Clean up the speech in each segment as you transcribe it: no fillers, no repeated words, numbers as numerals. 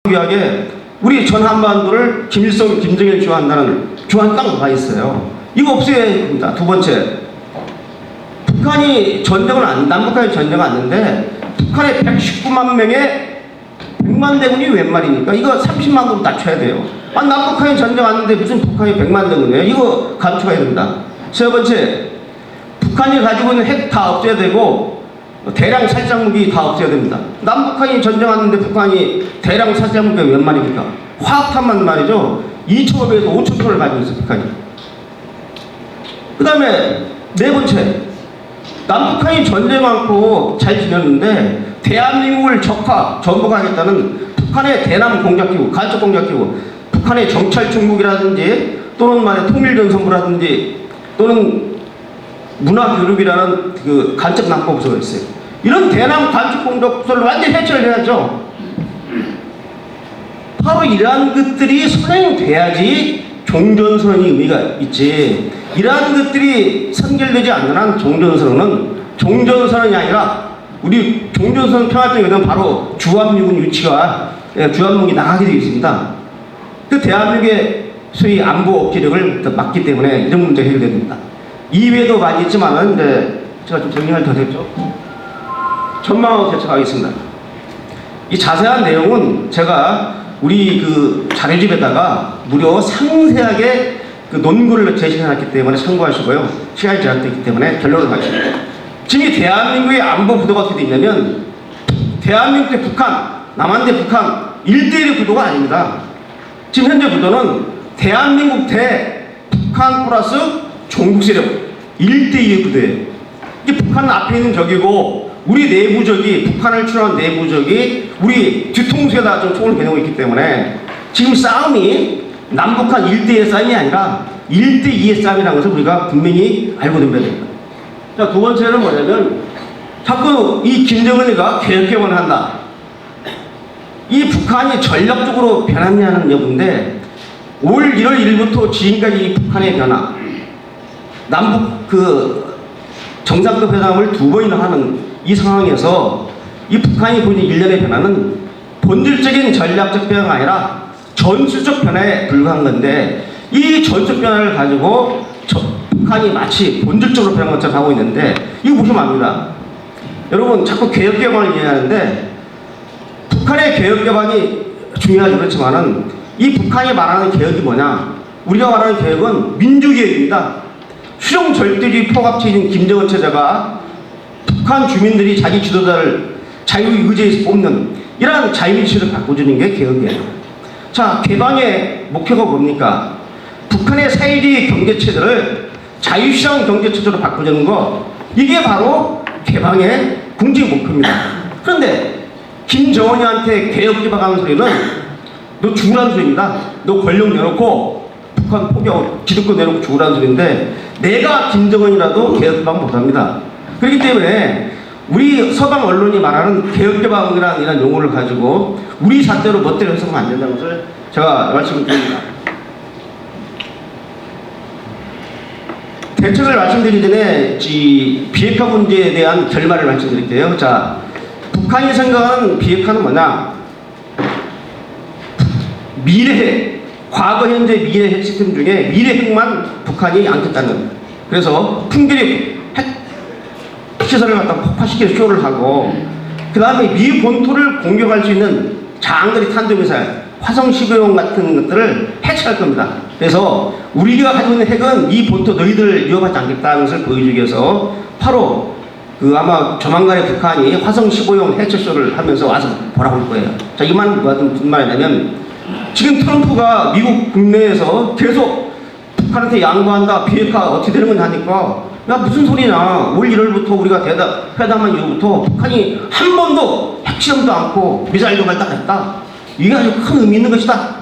위하게 우리 전 한반도를 김일성, 김정일 주한다는 주한 딱 나와 있어요. 이거 없애야 됩니다. 두 번째, 북한이 남북한이 전쟁을 왔는데 북한의 119만 명의 100만 대군이 웬 말입니까? 이거 30만으로 낮춰야 돼요. 남북한이 전쟁 왔는데 무슨 북한이 100만 대군이에요? 이거 감축해야 됩니다. 세 번째, 북한이 가지고 있는 핵 다 없애야 되고 대량 살상 무기 다 없애야 됩니다. 남북한이 전쟁 왔는데 북한이 대량 살상 무기가 웬 말입니까? 화학탄만 말이죠. 2,500에서 5,000톤을 가지고 있어요, 북한이. 그 다음에 네 번째, 남북한이 전쟁 많고 잘 지냈는데 대한민국을 전복하겠다는 북한의 대남 공작기구, 간첩 공작기구, 북한의 정찰 중국이라든지 또는 말의 통일전선부라든지 또는 문화교육이라는 그 간첩 납법부서가 있어요. 이런 대남 간첩 공작부서를 완전히 해체를 해야죠. 바로 이러한 것들이 선행돼야지 종전선언이 의미가 있지. 이러한 것들이 선결되지 않는 한 종전선언이 아니라 우리 종전선언 평화적인 바로 주한미군 유치와 주한미군이 나가게 되어 있습니다. 그 대한민국의 소위 안보 억지력을 막기 때문에 이런 문제가 해결됩니다. 이외에도 많이 있지만은 이제 제가 좀 정리를 더 했죠. 전망하고 대처하겠습니다. 이 자세한 내용은 제가 우리 그 자료집에다가 무려 상세하게 그 논구를 제시해놨기 때문에 참고하시고요. 시간이 제한되기 때문에 결론을 가겠습니다. 지금 이 대한민국의 안보 구도가 어떻게 되어 있냐면 대한민국 대 북한, 남한 대 북한 1대1의 구도가 아닙니다. 지금 현재 구도는 대한민국 대 북한 플러스 종국 세력 1대2의 구도예요. 이게 북한은 앞에 있는 적이고 우리 내부적이 북한을 추론한 내부적이 우리 뒤통수에다 좀 총을 겨누고 있기 때문에 지금 싸움이 남북한 1대1의 싸움이 아니라 1대2의 싸움이라는 것을 우리가 분명히 알고 됩니다. 자, 두 번째는 뭐냐면 자꾸 이 김정은이가 개혁개방을 한다. 이 북한이 전략적으로 변했냐는 여부인데 올 1월 1일부터 지금까지 이 북한의 변화, 남북 그 정상급 회담을 2번이나 하는 이 상황에서 이 북한이 보이는 일련의 변화는 본질적인 전략적 변화가 아니라 전술적 변화에 불과한 건데 이 전술적 변화를 가지고 북한이 마치 본질적으로 변한 것처럼 하고 있는데 이거 보시면 압니다. 여러분 자꾸 개혁개방을 이해하는데 북한의 개혁개방이 중요하지 그렇지만은 이 북한이 말하는 개혁이 뭐냐? 우리가 말하는 개혁은 민주개혁입니다. 수령절대주의 포갑체인 김정은 체제가 북한 주민들이 자기 지도자를 자유의지에서 뽑는 이러한 자유의지를 바꿔주는 게 개혁이에요. 자, 개방의 목표가 뭡니까? 북한의 사회주의 경제체제를 자유시장 경제체제로 바꿔주는 거, 이게 바로 개방의 궁극 목표입니다. 그런데 김정은이한테 개혁개방하는 소리는 너 죽으라는 소리입니다. 너 권력 내놓고 북한 포기하고 기득권 내놓고 죽으라는 소리인데 내가 김정은이라도 개혁개방 못합니다. 그렇기 때문에 우리 서방 언론이 말하는 개혁개방이라는 이런 용어를 가지고 우리 잣대로 멋대로 해석하면 안 된다는 것을 제가 말씀을 드립니다. 대책을 말씀드리기 전에 비핵화 문제에 대한 결말을 말씀드릴게요. 자, 북한이 생각하는 비핵화는 뭐냐? 미래, 과거, 현재, 미래 핵 시스템 중에 미래 핵만 북한이 안겠다는 겁니다. 그래서 풍계리 핵 시설을 갖다 폭파시킬 쇼를 하고 그 다음에 미 본토를 공격할 수 있는 장거리 탄도미사일, 화성 15형 같은 것들을 해체할 겁니다. 그래서 우리가 가지고 있는 핵은 이 본토 너희들 위협하지 않겠다는 것을 보여주기 위해서 바로 아마 조만간에 북한이 화성 15형 해체쇼를 하면서 와서 보라고 할 거예요. 자, 이만 무슨 말이냐면 지금 트럼프가 미국 국내에서 계속 북한한테 양보한다, 비핵화 어떻게 되는 건 하니까 야 무슨 소리냐. 올 1월부터 우리가 회담한 이후부터 북한이 한 번도 핵시험도 않고 미사일도 발사했다. 이게 아주 큰 의미 있는 것이다.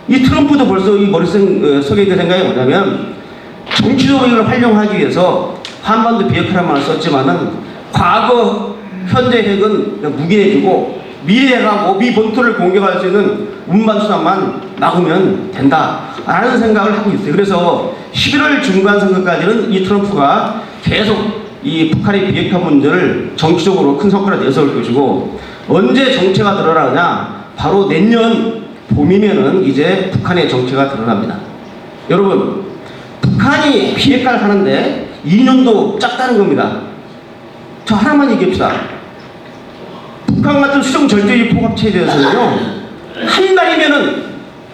이 트럼프도 벌써 이 머릿속에 있는 생각이 뭐냐면 정치적으로 이걸 활용하기 위해서 한반도 비핵화란 말을 썼지만은 과거 현재 핵은 묵인해주고 미래 핵하고 미 본토를 공격할 수 있는 운반수단만 막으면 된다 라는 생각을 하고 있어요. 그래서 11월 중간 선거까지는 이 트럼프가 계속 이 북한의 비핵화 문제를 정치적으로 큰 성과를 내세울 것이고 언제 정체가 드러나느냐, 바로 내년 봄이면은 이제 북한의 정체가 드러납니다. 여러분, 북한이 비핵화를 하는데 2년도 짧다는 겁니다. 저 하나만 얘기합시다. 북한 같은 수정 절대주의 포갑체제에서는요,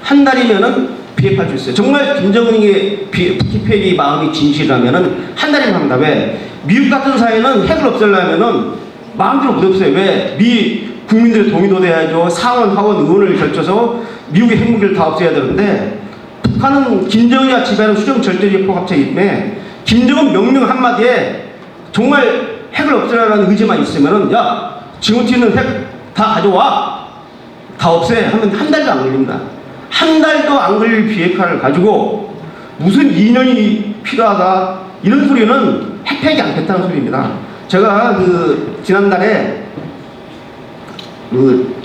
한 달이면은 비핵화할 수 있어요. 정말 김정은에게 북핵이 마음이 진실이라면은 한 달이면 합니다. 왜? 미국 같은 사회는 핵을 없애려면은 마음대로 못 없어요. 왜? 미 국민들의 동의도 돼야죠. 상원, 하원, 의원을 결쳐서 미국의 핵무기를 다 없애야 되는데, 북한은 김정은이가 지배하는 수정 절대주의 포갑체이기 때문에 김정은 명령 한마디에 정말 핵을 없애라는 의지만 있으면은, 야, 지금부터는 핵 다 가져와, 다 없애 하면 한 달도 안 걸립니다. 한 달도 안 걸릴 비핵화를 가지고 무슨 2년이 필요하다, 이런 소리는 핵폐기 않겠다는 소리입니다. 제가 지난달에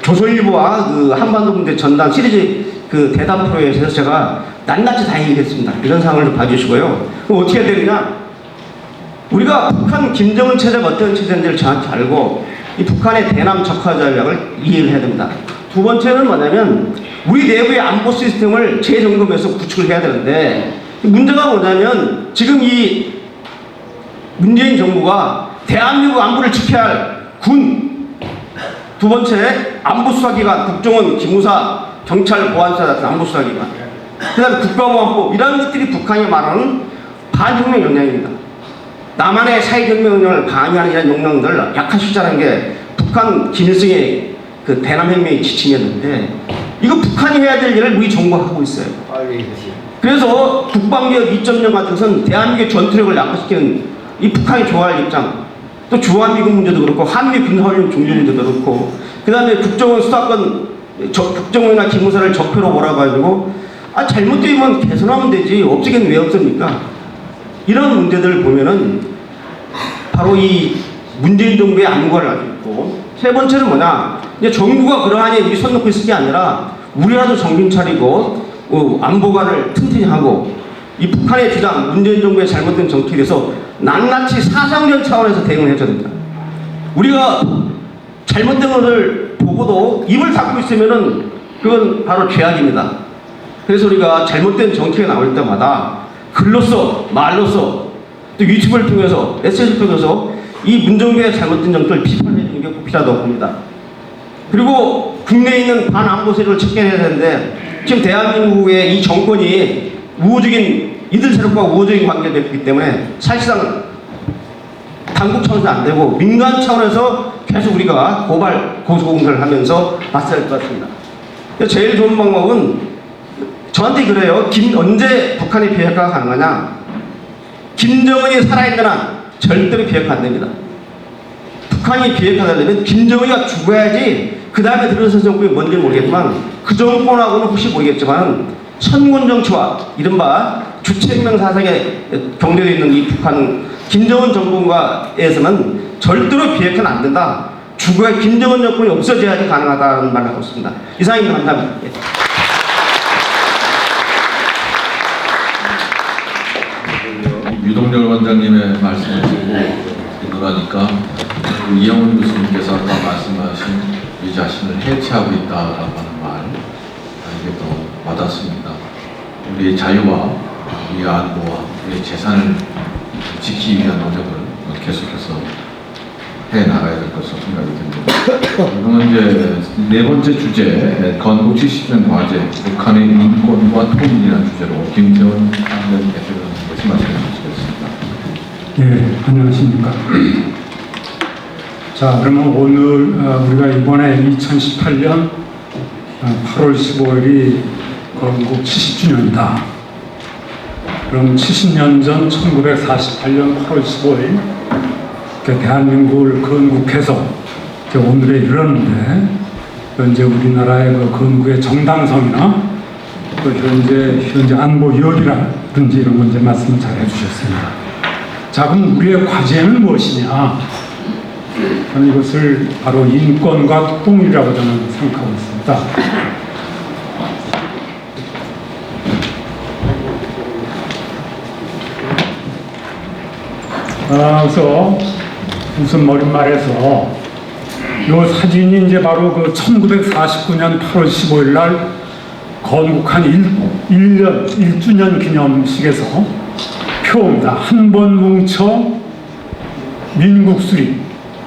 조선일보와 한반도 문제 전담 시리즈 대담 프로에서 제가 낱낱이 다 얘기했습니다. 이런 상황을 좀 봐주시고요. 그럼 어떻게 해야 되느냐? 우리가 북한 김정은 체제가 어떤 체제인지를 정확히 알고 이 북한의 대남 적화 전략을 이해를 해야 됩니다. 두 번째는 뭐냐면, 우리 내부의 안보 시스템을 재점검해서 구축을 해야 되는데, 문제가 뭐냐면 지금 이 문재인 정부가 대한민국 안보를 지켜야 할 군, 두 번째 안보수사기관, 국정원, 기무사, 경찰, 보안사 같은 안보수사기관, 그 다음에 국가보안법, 이런 것들이 북한이 말하는 반혁명 역량입니다. 남한의 사회혁명 역량을 방해하는 이런 역량들을 약화시키자는 게 북한 김일성의 대남혁명의 지침이었는데, 이거 북한이 해야 될 일을 우리 정부가 하고 있어요. 그래서 국방개혁 2.0 같은 것은 대한민국의 전투력을 약화시키는 이 북한이 좋아할 입장, 또 주한미군 문제도 그렇고 한미 군사훈련 종료 문제도 그렇고, 그 다음에 국정원 수사권, 국정원이나 기무사를 적폐로 몰아가지고 잘못되면 개선하면 되지 없애기는 왜 없습니까? 이런 문제들을 보면은 바로 이 문재인 정부의 안보를 가지고 있고, 세 번째는 뭐냐, 이제 정부가 그러하니 우리 손 놓고 있을 게 아니라 우리라도 정신 차리고 안보관을 튼튼히 하고, 이 북한의 주장, 문재인 정부의 잘못된 정책에 대해서 낱낱이 사상전 차원에서 대응을 해줘야 됩니다. 우리가 잘못된 것을 보고도 입을 닫고 있으면은 그건 바로 죄악입니다. 그래서 우리가 잘못된 정책이 나올 때마다 글로써, 말로써, 또 유튜브를 통해서, SNS를 통해서 이 문정부의 잘못된 정책을 비판해 주는 게 꼭 필요하다고 봅니다. 그리고 국내에 있는 반안보 세력을 척결해야 되는데, 지금 대한민국의 이 정권이 이들 세력과 우호적인 관계가 됐기 때문에 사실상 당국 차원에서 안 되고 민간 차원에서 계속 우리가 고소공사를 하면서 맞서야 할 것 같습니다. 제일 좋은 방법은 저한테 그래요. 언제 북한이 비핵화가 가능하냐? 김정은이 살아있는 한 절대로 비핵화 안 됩니다. 북한이 비핵화되려면 김정은이가 죽어야지 그 다음에 들어선 정권이 뭔지 모르겠지만, 그 정권하고는 혹시 모르겠지만 선군 정치와 이른바 주체혁명 사상에 경계되어 있는 이 북한 김정은 정권과에서는 절대로 비핵화는 안 된다. 죽어야 김정은 정권이 없어져야지 가능하다는 말을 하고 있습니다. 이상입니다. 감사합니다. 유동열 원장님의 말씀을 듣고 나니까 이영훈 교수님께서 아까 말씀하신 이 자신을 해체하고 있다라고 하는 말, 이게 더 와닿습니다. 우리의 자유와 우리의 안보와 우리의 재산을 지키기 위한 노력을 계속해서 해나가야 될 것으로 생각이 듭니다. 그러면 이제 네 번째 주제, 건국 70년 과제, 북한의 인권과 통일이라는 주제로 김태원 한전 대표님께서 말씀해 주시겠습니다. 네, 안녕하십니까. 자, 그러면 오늘 우리가 이번에 2018년 8월 15일이 건국 70주년이다. 그럼 70년 전 1948년 8월 15일 대한민국을 건국해서 오늘에 이르렀는데, 현재 우리나라의 건국의 정당성이나 또 현재 안보 여력이라든지 이런 건 이제 말씀 잘 해주셨습니다. 자, 그럼 우리의 과제는 무엇이냐? 저는 이것을 바로 인권과 통일이라고 저는 생각하고 있습니다. 그래서 무슨 머릿말에서 요 사진이 이제 바로 그 1949년 8월 15일 날 건국한 1년 1주년 기념식에서 표입니다. 한 번 뭉쳐 민국 수립,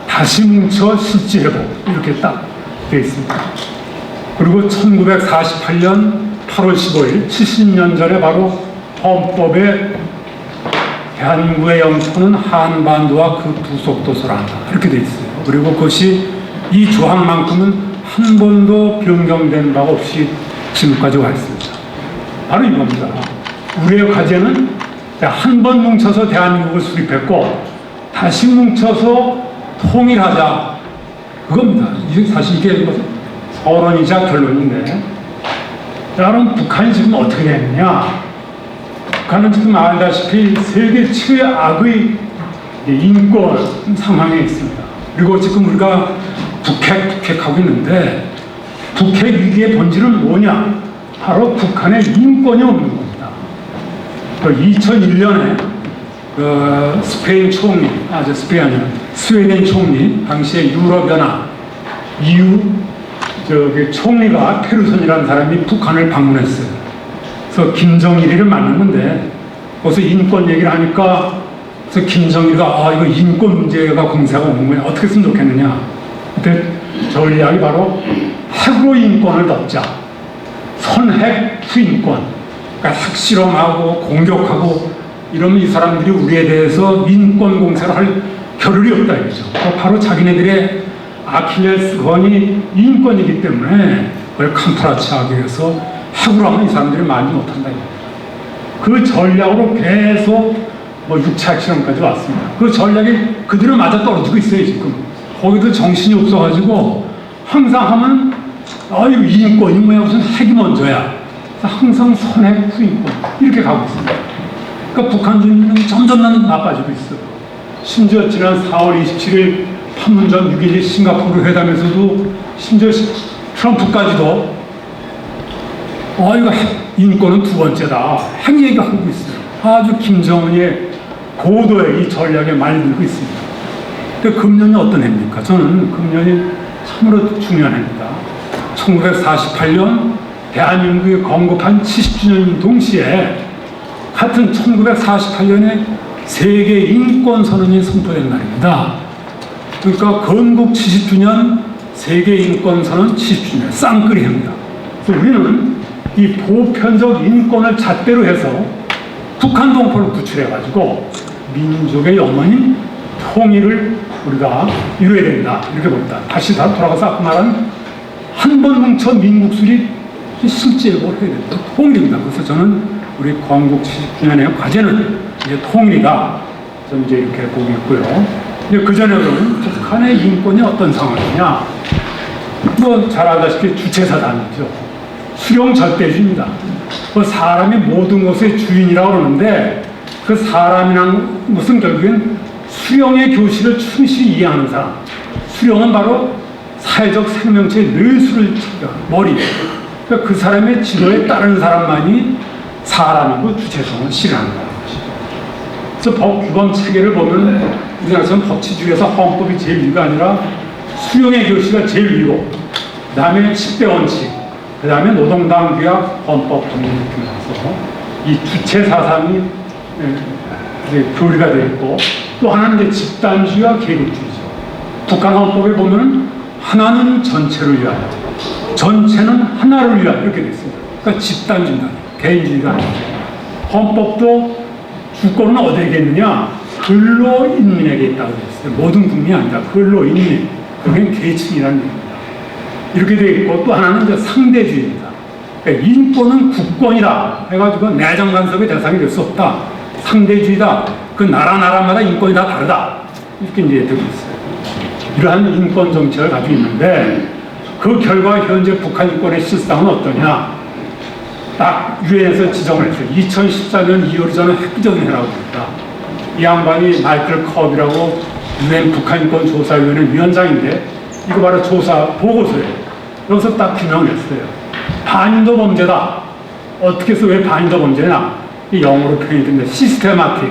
다시 뭉쳐 실지 회복, 이렇게 딱 되어 있습니다. 그리고 1948년 8월 15일 70년 전에 바로 헌법에 대한민국의 영토는 한반도와 그 부속도서라 한다, 이렇게 되어 있어요. 그리고 그것이 이 조항만큼은 한 번도 변경된 바가 없이 지금까지 와 있습니다. 바로 이겁니다. 우리의 과제는 한 번 뭉쳐서 대한민국을 수립했고 다시 뭉쳐서 통일하자, 그겁니다. 사실 이게 서론이자 결론인데, 여러분 북한이 지금 어떻게 됐느냐? 북한은 지금 알다시피 세계 최악의 인권 상황에 있습니다. 그리고 지금 우리가 북핵하고 있는데, 북핵 위기의 본질은 뭐냐? 바로 북한의 인권이 없는 겁니다. 2001년에 스페인 총리, 스페인 아니라 스웨덴 총리, 당시에 유럽연합 EU 총리가 페르손이라는 사람이 북한을 방문했어요. 그래서 김정일이를 만났는데 거기서 인권 얘기를 하니까, 그래서 김정일이가 이거 인권 문제가 공세가 오는 거야, 어떻게 했으면 좋겠느냐. 그때 전략이 바로 핵으로 인권을 덮자, 선핵 후인권, 그러니까 핵실험하고 공격하고 이러면 이 사람들이 우리에 대해서 인권 공세를 할 겨를이 없다 이거죠. 바로 자기네들의 아킬레스건이 인권이기 때문에 그걸 캄프라치하기 위해서 핵으로 하면 이 사람들이 많이 못한다 이거죠. 그 전략으로 계속 6차 핵실험까지 왔습니다. 그 전략이 그대로 맞아 떨어지고 있어요 지금. 거기도 정신이 없어가지고 항상 하면 이거 인권이 뭐야, 무슨 핵이 먼저야. 항상 선핵 후인권 이렇게 가고 있습니다. 그러니까 북한 주민은 점점 나빠지고 있어요. 심지어 지난 4월 27일 판문점 6.11 싱가포르 회담에서도 심지어 트럼프까지도 이거 인권은 두 번째다, 핵 얘기하고 있어요. 아주 김정은의 고도의 이 전략에 많이 들고 있습니다. 근데 금년이 어떤 해입니까? 저는 금년이 참으로 중요한 해입니다. 1948년 대한민국이 건국한 70주년 동시에 같은 1948년에 세계 인권선언이 선포된 날입니다. 그러니까 건국 70주년 세계 인권선언 70주년 쌍끌이 해입니다. 그래서 우리는 이 보편적 인권을 잣대로 해서 북한 동포를 구출해가지고 민족의 영원인 통일을 우리가 이루어야 된다, 이렇게 봅니다. 다시 돌아가서 아까 말한 한 번 뭉쳐 민국 수립 실제로 해야 된다, 통일입니다. 그래서 저는 우리 건국 70주년의 과제는 이제 통일이다, 저는 이제 이렇게 보고 있고요. 이제 그 전에는 북한의 인권이 어떤 상황이냐, 잘 알다시피 주체사단이죠. 수령 절대주의입니다. 그 사람이 모든 것의 주인이라고 그러는데, 그 사람이란 무슨 결국엔 수령의 교실을 충실히 이해하는 사람. 수령은 바로 사회적 생명체의 뇌수를 머리. 그러니까 그 사람의 지도에 따르는 사람만이 사람이고 주체성을 실현한다. 그래서 법 규범 체계를 보면 우리나라에서는 법치주의에서 헌법이 제일 위가 아니라 수령의 교실가 제일 위고, 그 다음에 10대 원칙, 그 다음에 노동당 규약, 헌법 법률 이렇게 나와서 이 주체 사상이 교리가 되어 있고, 또 하나는 이제 집단주의와 계급주의죠. 북한 헌법에 보면 하나는 전체를 위하여, 전체는 하나를 위하여 이렇게 되어 있습니다. 그러니까 집단주의다, 개인주의가 아니죠. 헌법도 주권은 어디에 있느냐? 근로인민에게 있다고 되어 있어요. 모든 국민이 아니라 근로인민, 여기는 계층이라는 얘기입니다. 이렇게 되어 있고, 또 하나는 이제 상대주의입니다. 그러니까 인권은 국권이다 해가지고 내정 간섭의 대상이 될 수 없다. 상대주의다. 그 나라마다 인권이 다 다르다. 이렇게 이제 되고 있어요. 이러한 인권 정책을 가지고 있는데, 그 결과 현재 북한 인권의 실상은 어떠냐? 딱 유엔에서 지정을 했어요. 2014년 2월 전에 획기적인 해라고 합니다. 이 양반이 마이클 컵이라고 유엔 북한 인권 조사위원회 위원장인데, 이거 바로 조사 보고서예요. 여기서 딱 규명을 했어요. 반인도 범죄다. 어떻게 해서 왜 반인도 범죄냐? 이 영어로 표현이 됩니다. 시스테마틱,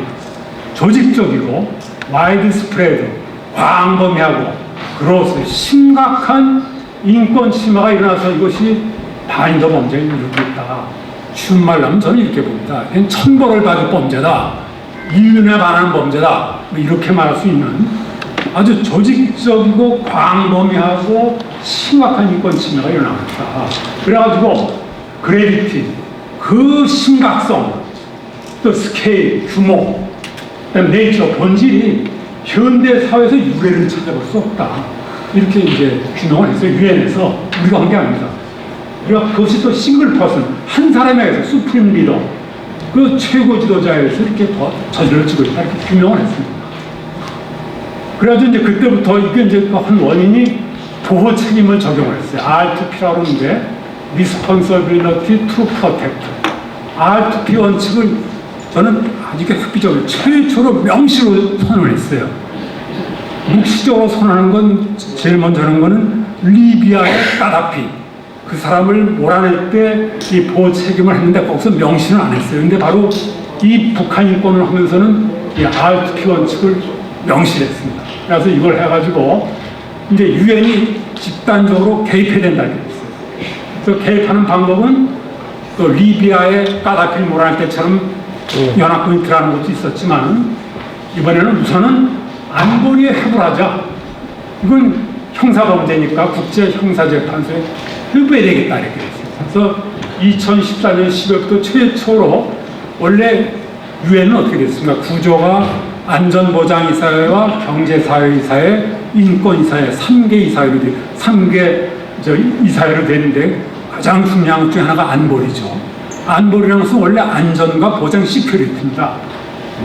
조직적이고 와이드 스프레드, 광범위하고 그로서 심각한 인권 침해가 일어나서 이것이 반인도 범죄를 이루고 있다. 쉬운 말로 하면 저는 이렇게 봅니다. 이건 천벌을 받을 범죄다. 인륜에 반하는 범죄다. 뭐 이렇게 말할 수 있는 아주 조직적이고 광범위하고 심각한 인권 침해가 일어나고 있다. 그래가지고 그래비티, 그 심각성, 또 스케일, 규모, 그다음 네이처, 본질이 현대 사회에서 유례를 찾아볼 수 없다. 이렇게 이제 규명을 했어요. 유엔에서. 우리가 한 게 아닙니다. 그러니까 그것이 또 싱글 퍼슨, 한 사람에게서 수프림 리더, 그 최고 지도자에서 이렇게 저질러 지고 있다. 이렇게 규명을 했습니다. 그래가지고 이제 그때부터 이게 이제 한 원인이 보호 책임을 적용을 했어요. R2P라고 하는데, Responsibility to Protect. R2P 원칙을 저는 아주 획기적으로 최초로 명시로 선언을 했어요. 묵시적으로 선언하는 건 제일 먼저 하는 거는 리비아의 까다피, 그 사람을 몰아낼 때 이 보호 책임을 했는데 거기서 명시는 안 했어요. 근데 바로 이 북한 인권을 하면서는 이 R2P 원칙을 명시를 했습니다. 그래서 이걸 해가지고 이제 유엔이 집단적으로 개입해야 된다 이렇게 했어요. 그래서 개입하는 방법은 또 리비아의 까다피를 몰아낼 때처럼 연합군이 들어가는 것도 있었지만 이번에는 우선은 안보리에 회부하자. 이건 형사범죄니까 국제형사재판소에 회부해야 되겠다 이렇게 했어요. 그래서 2014년 10월부터 최초로 원래 유엔은 어떻게 됐습니까? 구조가 안전보장이사회와 경제사회이사회, 인권이사회 3개 이사회로 3개 이사회로 되는데 가장 중요한 것 중에 하나가 안보리죠. 안보리라는 것은 원래 안전과 보장 시큐리티입니다.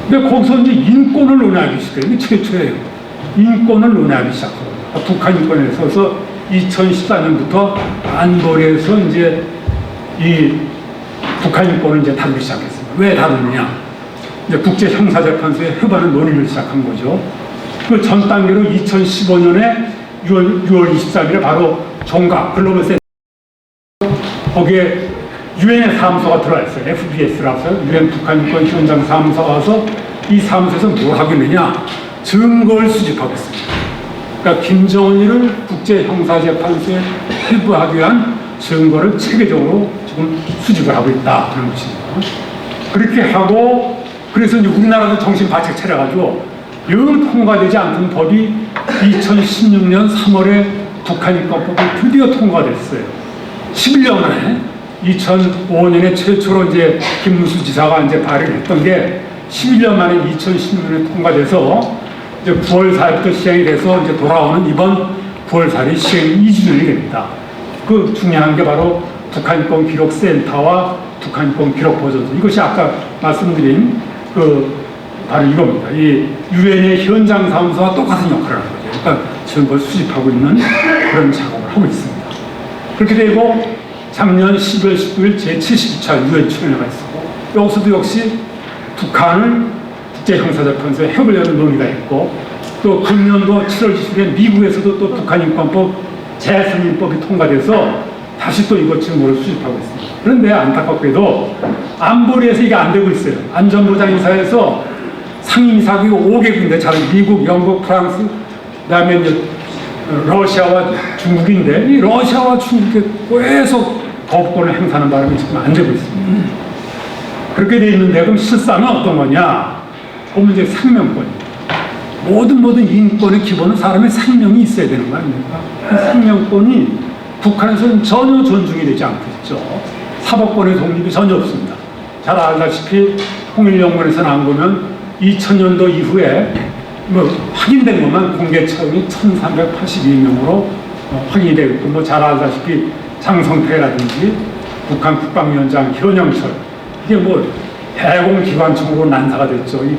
근데 거기서 이제 인권을 논의하기 시작해요. 이게 최초예요. 인권을 논의하기 시작합니다. 북한 인권에 있어서 2014년부터 안보리에서 이제 이 북한 인권을 이제 다루기 시작했습니다. 왜 다루느냐? 이제 국제형사재판소에 회부하는 논의를 시작한 거죠. 그 전 단계로 2015년에 6월 23일에 바로 종각 글로벌 센터 거기에 유엔의 사무소가 들어와 있어요. FBS라고 해서 유엔 북한 인권 현장 사무소가 와서 이 사무소에서 뭘 하겠느냐? 증거를 수집하겠습니다. 그러니까 김정은이를 국제형사재판소에 회부하기 위한 증거를 체계적으로 지금 수집을 하고 있다 하는 것입니다. 그렇게 하고 그래서 이제 우리나라도 정신 바짝 차려가지고 영 통과되지 않던 법이 2016년 3월에 북한인권법이 드디어 통과됐어요. 11년 만에 2005년에 최초로 이제 김문수 지사가 이제 발의를 했던 게 11년 만에 2016년에 통과돼서 이제 9월 4일부터 시행이 돼서 이제 돌아오는 이번 9월 4일 시행 2주년이 됩니다. 그 중요한 게 바로 북한인권 기록센터와 북한인권 기록보존소. 이것이 아까 말씀드린 바로 이겁니다. 이 유엔의 현장 사무소와 똑같은 역할을 하는 거죠. 그러니까 증거를 수집하고 있는 그런 작업을 하고 있습니다. 그렇게 되고 작년 10월 19일 제72차 유엔 총회가 있었고 여기서도 역시 북한을 국제형사재판소에 해보려는 논의가 있고 또 금년도 7월 20일에 미국에서도 또 북한인권법 재승인법이 통과돼서 다시 또 이것 증거를 수집하고 있습니다. 그런데 안타깝게도 안보리에서 이게 안 되고 있어요. 안전보장이사에서 상임이사국이 5개국인데 잘 미국, 영국, 프랑스, 그다음에 이제 러시아와 중국인데 이 러시아와 중국이 계속 거부권을 행사하는 바람에 지금 안 되고 있습니다. 그렇게 돼 있는데 그럼 실상은 어떤 거냐? 보면 이제 생명권입니다. 모든 인권의 기본은 사람의 생명이 있어야 되는 거 아닙니까? 그 생명권이 북한에서는 전혀 존중이 되지 않고 있죠. 사법권의 독립이 전혀 없습니다. 잘 알다시피 통일연구원에서 나온 거면 2000년도 이후에 뭐 확인된 것만 공개 채용이 1382명으로 확인이 되고 있고 잘 알다시피 장성태라든지 북한 국방위원장 현영철 이게 뭐 대공기관총으로 난사가 됐죠. 이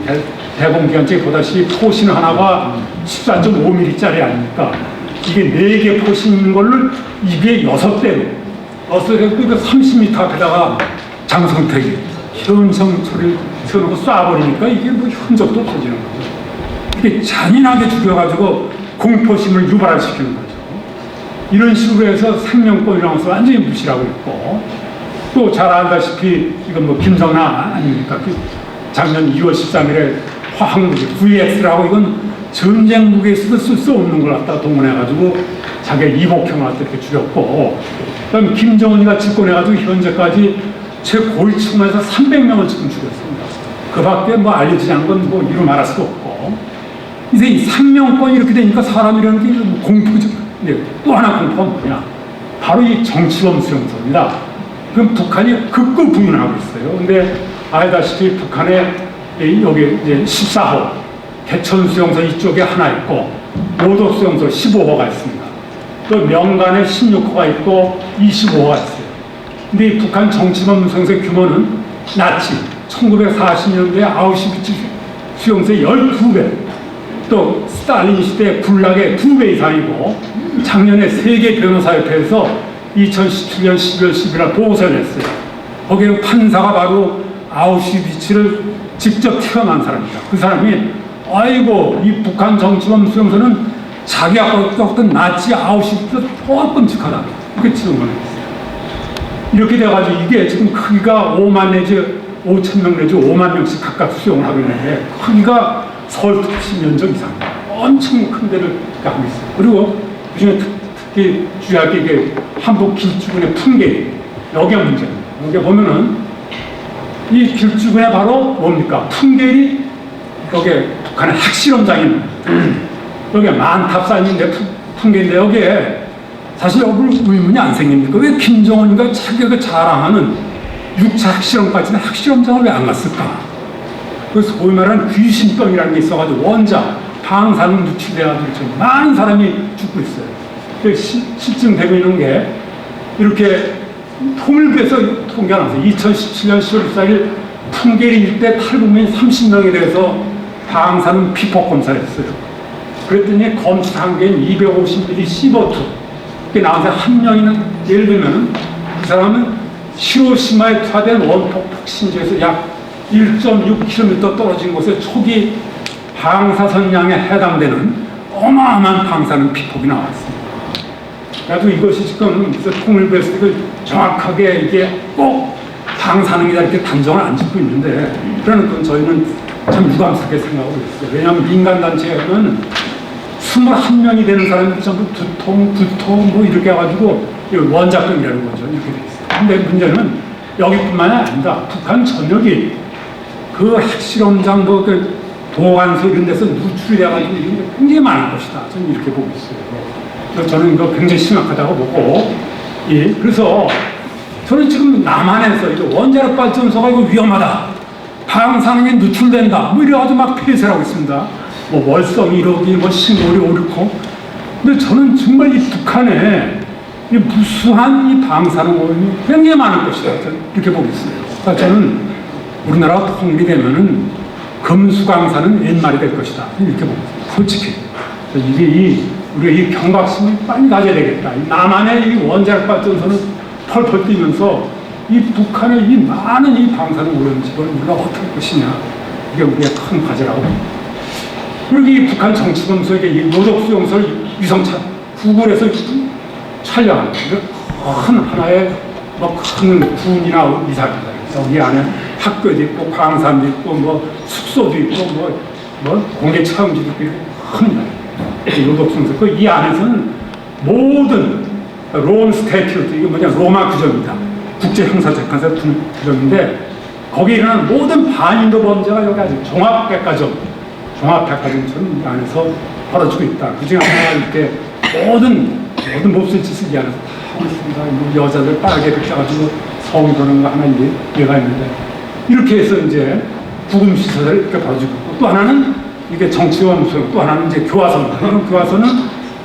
대공기관총이 보다시피 포신 하나가 14.5mm짜리 아닙니까? 이게 4개 포신인 걸로 이게 6대로 6대로 30m 앞에다가 장성택이 현성철을 세워놓고 쏴버리니까 이게 뭐 흔적도 없어지는 거죠. 이게 잔인하게 죽여가지고 공포심을 유발시키는 거죠. 이런 식으로 해서 생명권이라는 것을 완전히 무시하고 있고 또 잘 알다시피 이건 뭐 김정남 아닙니까? 그 작년 2월 13일에 화학무기 VX라고 이건 전쟁 무기에서도 쓸 수 없는 걸 갖다 동원해가지고 자기가 이복형을 갖다 이렇게 죽였고, 그다음 김정은이가 집권해가지고 현재까지 최고위 측면에서 300명을 지금 죽였습니다. 그 밖에 뭐 알려지지 않은 건 뭐 이루 말할 수도 없고, 이제 이 상명권이 이렇게 되니까 사람이라는 게 공포죠. 네, 또 하나 공포가 뭐냐? 바로 이 정치범 수용소입니다. 그럼 북한이 극구 부인하고 있어요. 근데 알다시피 북한에 여기 이제 14호 개천 수용소 이쪽에 하나 있고 모독 수용소 15호가 있습니다. 또 명간에 16호가 있고 25호가 있어요. 근데 이 북한 정치범 수용소의 규모는 나치 1940년대 아우슈비츠 수용소의 12배, 또 스탈린 시대 굴락의 2배 이상이고, 작년에 세계 변호사협회에서 2017년 12월 11일 보고서를 냈어요. 거기에 판사가 바로 아우슈비츠를 직접 태어난 사람입니다. 그 사람이 아이고 이 북한 정치범 수용소는 자기가 겪었던 나치 아우슈비츠보다 더 끔찍하다, 이렇게 지정을 했어요. 이렇게 돼가지고 이게 지금 크기가 5만 내지 5천 명 내지 5만 명씩 각각 수용을 하고 있는데, 크기가 서울 특히 면적 이상 엄청 큰 데를 하고 있어요. 그리고 그중에 특히 주의할 게 이게 한북 길주군의 풍계, 여기가 문제입니다. 여기 보면은 이 길주군에 바로 뭡니까? 풍계리, 여기에 북한의 핵실험장입니다. 여기에 만탑산인데 풍계인데, 여기에 사실 여기 의문이 안 생깁니까? 왜 김정은이가 자기가 자랑하는 6차 핵실험까지는 핵실험장을 왜 안 갔을까? 그 소위 말하는 귀신병이라는 게 있어가지고 원자, 방사능 누출돼가지고 지금 많은 사람이 죽고 있어요. 실증되고 있는 게 이렇게 통일부에서 통계가 나왔어요. 2017년 10월 14일 풍계리 일대 탈북민 30명에 대해서 방사능 피폭 검사를 했어요. 그랬더니 검출 한계인 250ml CO2 이게 나와서 한 명이는, 예를 들면 그 사람은 히로시마에 투하된 원폭 폭신지에서 약 1.6km 떨어진 곳에 초기 방사선량에 해당되는 어마어마한 방사능 피폭이 나왔습니다. 그래서 이것이 지금 통일부에서 이걸 정확하게 이게 꼭 방사능이다 이렇게 단정을 안 짓고 있는데, 그러는 건 저희는 참 유감스럽게 생각하고 있어요. 왜냐하면 민간단체는 21명이 되는 사람들이 전부 두통 뭐 이렇게 해가지고 원자병이라는 거죠. 이렇게 돼 있어요. 근데 문제는 여기뿐만이 아니다. 북한 전역이 그 핵실험장 뭐 그 보관소 이런 데서 누출이 돼가지고 이런 게 굉장히 많은 것이다. 저는 이렇게 보고 있어요. 그래서 저는 이거 굉장히 심각하다고 보고, 예, 그래서 저는 지금 남한에서 이거 원자력 발전소가 이거 위험하다, 방사능에 누출된다, 뭐 이래가지고 막 폐쇄를 하고 있습니다. 뭐 월성 1호기, 뭐 신고리 569. 근데 저는 정말 이 북한에 이 무수한 이 방사능 오염이 굉장히 많을 것이다, 저는 이렇게 보고 있어요. 그러니까 저는 우리나라가 통일이 되면은 금수강산은 옛말이 될 것이다, 이렇게 보고 있어요. 솔직히 이게 우리가 이 경각심을 빨리 가져야 되겠다. 남한의 이 원자력 발전소는 펄펄 뛰면서 이 북한의 이 많은 이 방사능 오염집을 우리가 어떻게 할 것이냐, 이게 우리의 큰 과제라고 봅니다. 그리고 이 북한 정치범소에게 이 노독수용소를 위성차 구글에서 촬영한 큰 하나의 뭐 큰 군이나 이사입니다. 여기 안에 학교도 있고 광산도 있고 뭐 숙소도 있고 뭐 공개 체험지도 있고 큰 노독수용소. 그 이 안에서는 모든 롬 스태튜트, 이게 뭐냐, 로마 규정입니다. 국제 형사재판소 규정인데, 거기에 일어나는 모든 반인도 범죄가 여기 아주 종합백화점처럼 이 안에서 벌어지고 있다. 그 중에 하나가 이렇게 모든 몹쓸 짓을 이 안에서 다 하고 있습니다. 뭐 여자들 빨개 벗겨가지고 성이 도는 거 하나 얘가 있는데, 이렇게 해서 이제 구금시설을 이렇게 벌어지고 있고, 또 하나는 이게 정치원소, 또 하나는 이제 교화소입니다. 이런 교화소는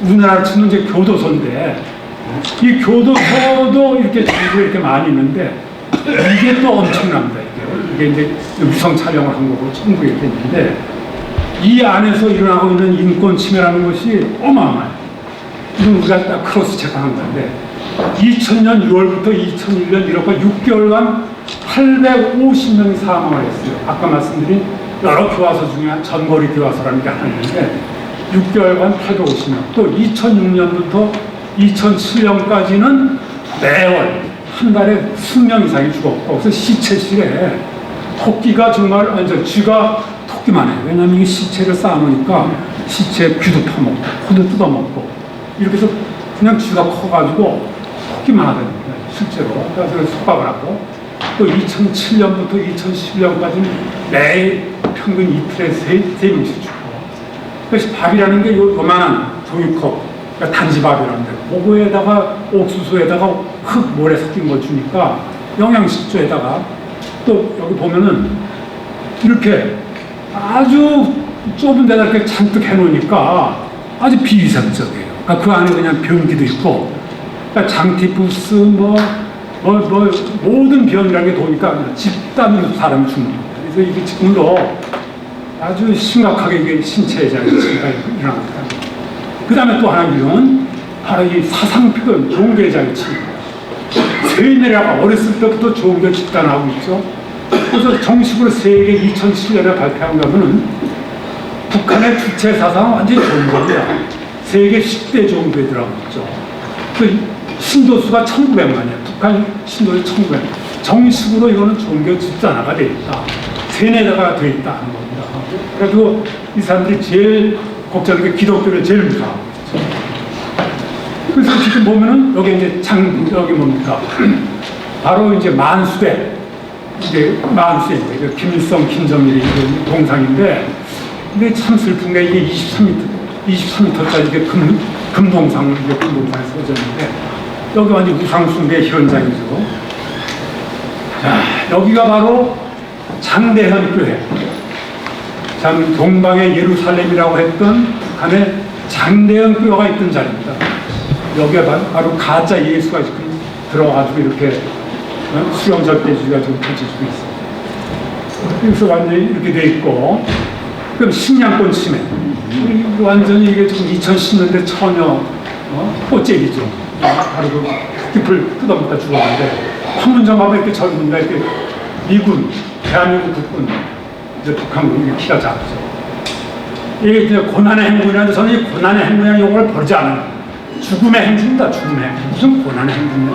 우리나라로 치면 이제 교도소인데, 이 교도소도 이렇게 전국에 이렇게 많이 있는데, 이게 또 엄청납니다. 이게 이제 위성 촬영을 한 거고 전국에 이렇게 있는데, 이 안에서 일어나고 있는 인권 침해라는 것이 어마어마해요. 이건 우리가 딱 크로스 체크한 건데, 2000년 6월부터 2001년 1월까지 6개월간 850명이 사망을 했어요. 아까 말씀드린 여러 교화소 중에 전거리 교화소라는 게 하나 있는데 6개월간 850명. 또 2006년부터 2007년까지는 매월 한 달에 10명 이상이 죽었고, 그래서 시체실에 토끼가 정말, 쥐가 토끼만 해요. 왜냐하면 이 시체를 쌓아놓으니까 시체 귀도 파먹고 코도 뜯어먹고 이렇게 해서 그냥 쥐가 커가지고 토끼만 하더니 실제로. 그래서 속박을 하고 또 2007년부터 2011년까지는 매일 평균 이틀에 세 명씩 주고. 그래서 밥이라는 게 요만한 종이컵, 그러니까 단지밥이라는데 그거에다가 옥수수에다가 흙 모래 섞인 거 주니까 영양식초에다가 또 여기 보면은 이렇게 아주 좁은 데다 이렇게 잔뜩 해놓으니까 아주 비위생적이에요. 그러니까 그 안에 그냥 변기도 있고, 그러니까 장티푸스 모든 병이라는 게 도니까 집단으로 사람이 죽는 거예요. 그래서 이게 지금도 아주 심각하게 이게 신체에 대한 치가 일어납니다. 그 다음에 또 하나 유형은 바로 이 사상표현, 종교에 대한 치. 세뇌라가 어렸을 때부터 종교 집단하고 있죠. 그래서 정식으로 세계 2007년에 발표한 거는 북한의 주체 사상은 완전히 종교입니다. 세계 10대 종교에 들어가고 있죠. 그 신도수가 1900만이에요. 북한 신도수 1900만. 정식으로 이거는 종교 집단화가 되어 있다. 세뇌가 되어 있다 하는 겁니다. 그래도 이 사람들이 제일 걱정하는 게 기독교를 제일 무서워하고 있죠. 그래서 지금 보면은 여기 이제 여기 뭡니까? 바로 이제 만수대. 이게 만수대인데, 그 김일성, 김정일이 동상인데, 근데 참 슬픈 게 이게 23m짜리 이게 금동상을 이제 금동상에 써졌는데, 여기 완전 우상숭배 현장이죠. 자, 여기가 바로 장대현 교회. 참 동방의 예루살렘이라고 했던 북한의 장대현 교회가 있던 자리입니다. 여기가 바로 가짜 예수가 지금 들어가지고 이렇게 수령 절대주의가 좀 펼쳐지고 있습니다. 그래서 완전히 이렇게 돼 있고, 그럼 식량권 침해. 완전히 이게 지금 2010년대 처녀 꽃제기죠. 바로 그 잎을 뜯어먹다 죽었는데, 판문점 가면 이렇게 젊은데 이렇게 미군, 대한민국 국군, 이제 북한군 이렇게 키가 작죠. 이게 이제 고난의 행군이라는데 저는 이 고난의 행군이라는 용어를 버리지 않아요. 죽음의 행진이다, 죽음의 행진. 무슨 고난의 행진이냐,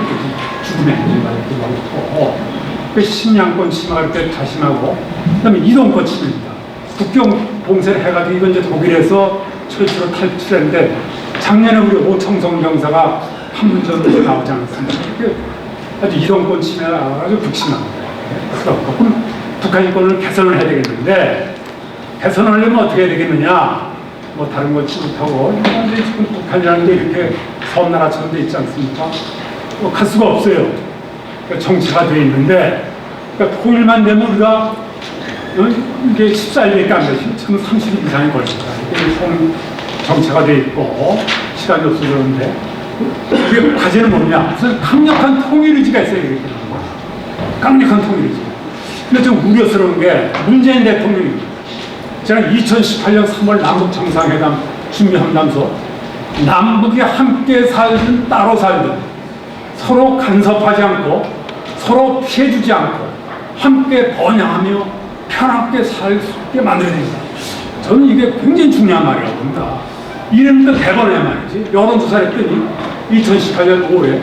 죽음의 행진이다, 이렇게 말하고. 그 식량권 침해가 이렇게 자심하고, 그 다음에 이동권 침해입니다. 국경 봉쇄를 해가지고 이건 이제 독일에서 최초로 탈출했는데, 작년에 우리 오청성 병사가 판문점에서 나오지 않았습니다. 아주 이동권 침해가 아주 극심합니다. 그럼 북한 인권을 개선을 해야 되겠는데, 개선을 하려면 어떻게 해야 되겠느냐? 뭐 다른 거 취급하고, 근데 지금 북한이라는 게 이렇게 섬나라처럼 돼 있지 않습니까? 뭐 갈 수가 없어요. 그러니까 정치가 돼 있는데, 그러니까 통일만 되면 우리가 이게 14일밖에 안 되지, 지금 30일 이상이 걸립니다. 이게 정체가 돼 있고 시간이 없어서 그러는데, 그게 과제는 뭐냐? 무슨 강력한 통일 의지가 있어야 되겠다. 강력한 통일 의지. 근데 좀 우려스러운 게 문재인 대통령이 제가 2018년 3월 남북 정상회담 준비한다면서 남북이 함께 살든 따로 살든 서로 간섭하지 않고 서로 피해주지 않고 함께 번영하며 편하게 살 수 있게 만들어야 된다. 저는 이게 굉장히 중요한 말이라고 봅니다. 이랬는데 대번에 말이지. 여론조사를 했더니 2018년 5월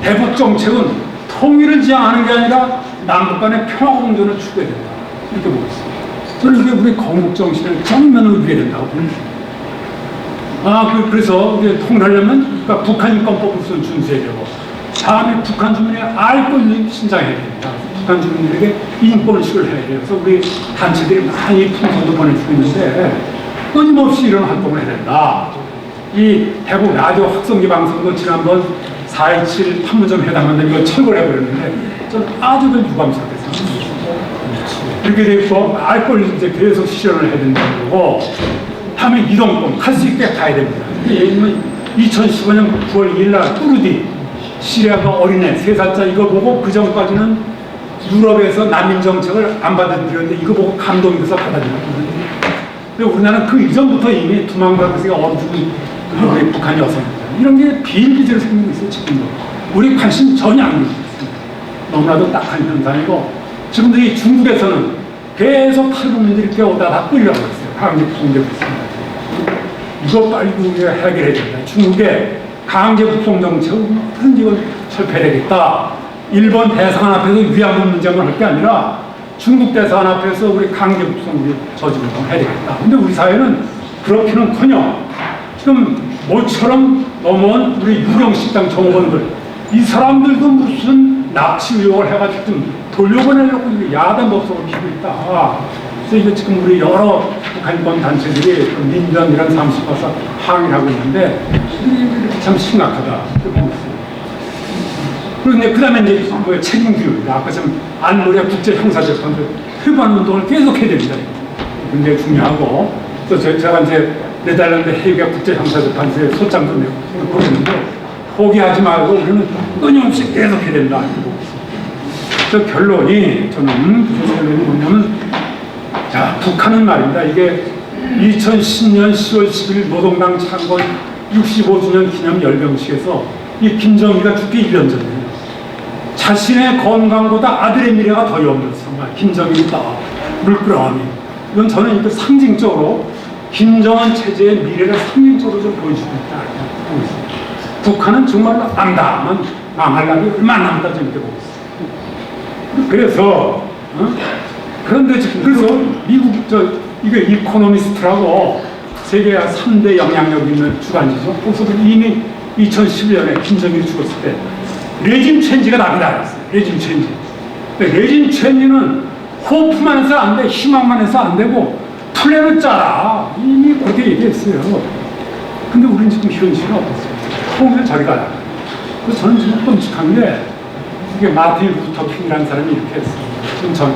대북 정책은 통일을 지향하는 게 아니라 남북 간의 평화 공존을 추구해야 된다. 이렇게 보고 있습니다. 저는 이게 우리 건국 정신을 정면으로 이겨야 된다고 봅니다. 그래서 이제 통일하려면 그러니까 북한 인권법 우선 준수해야 되고, 다음에 북한 주민의 알 권리 신장해야 됩니다. 북한 주민들에게 인권을 시도해야 돼요. 그래서 우리 단체들이 많이 풍선도 보내주고 있는데 끊임없이 이런 활동을 해야 된다. 이 대북 라디오 확성기 방송도 지난번 4.27 판문점 회담한다는 이거 철거해버렸는데 저는 아주 유감스럽겠습니다. 이렇게 돼 있고 알 권리 이제 계속 실현을 해야 된다는 거고, 다음에 이동권 갈 수 있게 가야 됩니다. 예를 들면 2015년 9월 2일 날 뚜르디 시리아가 어린애 3살짜 이거 보고 그 전까지는 유럽에서 난민 정책을 안 받아들였는데 이거 보고 감동이 돼서 받아들였거든요. 근데 우리나라는 그 이전부터 이미 두만강에서 얼어 죽은 우리 북한 여성입니다. 이런 게 비일비재로 생기고 있어요. 지금도 우리 관심 전혀 안 가지고 있습니다. 너무나도 딱한 현상이고, 지금도 이 중국에서는 계속 탈북민들이 이렇게 오다 다 끌려가고 있어요. 강제 북송되고 있습니다. 이거 빨리 우리가 해결해야 된다. 중국의 강제 북송 정책을 어떻게든지 이걸 철폐해야 되겠다. 일본 대사관 앞에서 위안부 문제만 할 게 아니라 중국 대사관 앞에서 우리 강제 북송 저지운동 해야 되겠다. 근데 우리 사회는 그렇기는커녕 지금 모처럼 넘어온 우리 유령식당 정원들 이 사람들도 무슨 납치 의혹을 해가지고 좀 돌려보내려고 야단 법석을 피고 있다. 그래서 이게 지금 우리 여러 북한권 단체들이 그 민변이라는 사무실 가서 항의를 하고 있는데 이게 참 심각하다. 그런데 그 다음에 이제 뭐 책임규율, 아까 좀 안노래 국제형사재판도 회반 운동을 계속해야 됩니다. 굉장히 중요하고, 또 제가 이제 네덜란드 헤이그 국제형사재판소에 소장도 내고 그러는데 포기하지 말고 우리는 끊임없이 계속해야 된다. 그 결론이 저는 그 결론이 뭐냐면, 자, 북한은 말입니다. 이게 2010년 10월 10일 노동당 창건 65주년 기념 열병식에서 이 김정일이가 죽기 1년 전에 자신의 건강보다 아들의 미래가 더 염려해서 정말 김정일이다 물끄러미. 이건 저는 이렇게 상징적으로 김정은 체제의 미래를 상징적으로 좀 보여주고 있다 보고 있습니다. 북한은 정말로 암담한 망할 날이 얼마 안 남았다 이렇게 보고 있습니다. 그래서 그런데 지금 그래서 미국 이게 이코노미스트라고 세계 3대 영향력 있는 주간지죠. 거기서도 이미 2011년에 김정일이 죽었을 때 레짐 체인지가 나비다 그랬어요. 레짐 체인지. 레짐 체인지는 호프만 해서 안 돼, 희망만 해서 안 되고 플랜을 짜라. 이미 그렇게 얘기했어요. 근데 우리는 지금 현실은 어땠어요? 통일 저리 가라. 그래서 저는 지금 끔찍한 게 이게 마틴 루터 킹이라는 사람이 이렇게 했어요. 지금 전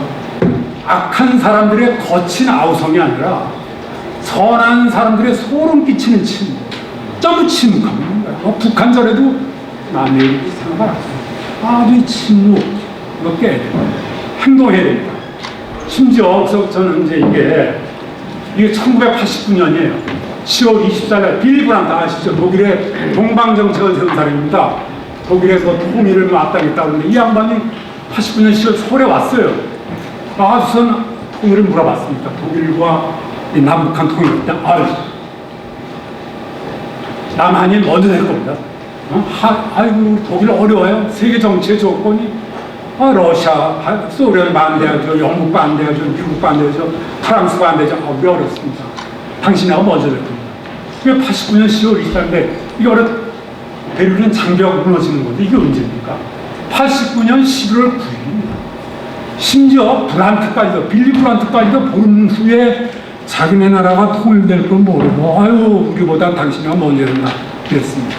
악한 사람들의 거친 아우성이 아니라 선한 사람들의 소름 끼치는 침묵, 점프 침묵하는 거예요. 북한전에도 남의 상관 아주 침묵 이거 깨야 돼요. 행동해야 됩니다. 심지어 저는 이제 이게 1989년이에요. 10월 24일 빌리 브란트 아시죠? 독일의 동방정책을 세운 사람입니다. 독일에서 통일을 마땅했다고 하는데 이 양반이 89년 10월 서울에 왔어요. 와서는 통일을 물어봤습니다. 독일과 남북한 통일 때 남한이 먼저 될 겁니다. 아이고 독일 어려워요. 세계 정치의 조건이 러시아, 소련 반대하죠, 영국 반대하죠, 미국 반대하죠, 프랑스 반대하죠. 왜 어렵습니다. 당신하고 먼저 될 겁니다. 이게 89년 10월 24일인데 이게 베를린 장벽 무너지는 건데 이게 언제입니까? 89년 11월 9일입니다. 심지어 브란트까지도 빌리 브란트까지도 본 후에 자기네 나라가 통일될 건 모르고 아유 우리보다 당신이가 먼저 된다 그랬습니다.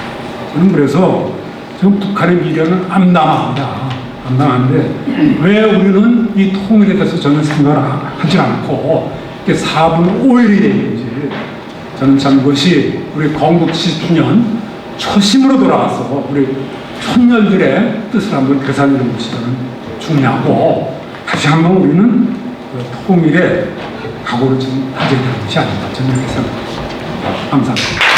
저는 그래서 지금 북한의 미래는 암담합니다. 암담한데 왜 우리는 이 통일에 대해서 전혀 생각을 하지 않고 이렇게 4분 5일이 되는지 저는 참 그것이 우리 건국 70주년 초심으로 돌아가서 우리 촌열들의 뜻을 한번 되살리는 것이 저는 중요하고 다시 한번 우리는 그 통일의 각오를 좀 다져야 되는 것이 아닌가 저는 이렇게 생각합니다. 감사합니다.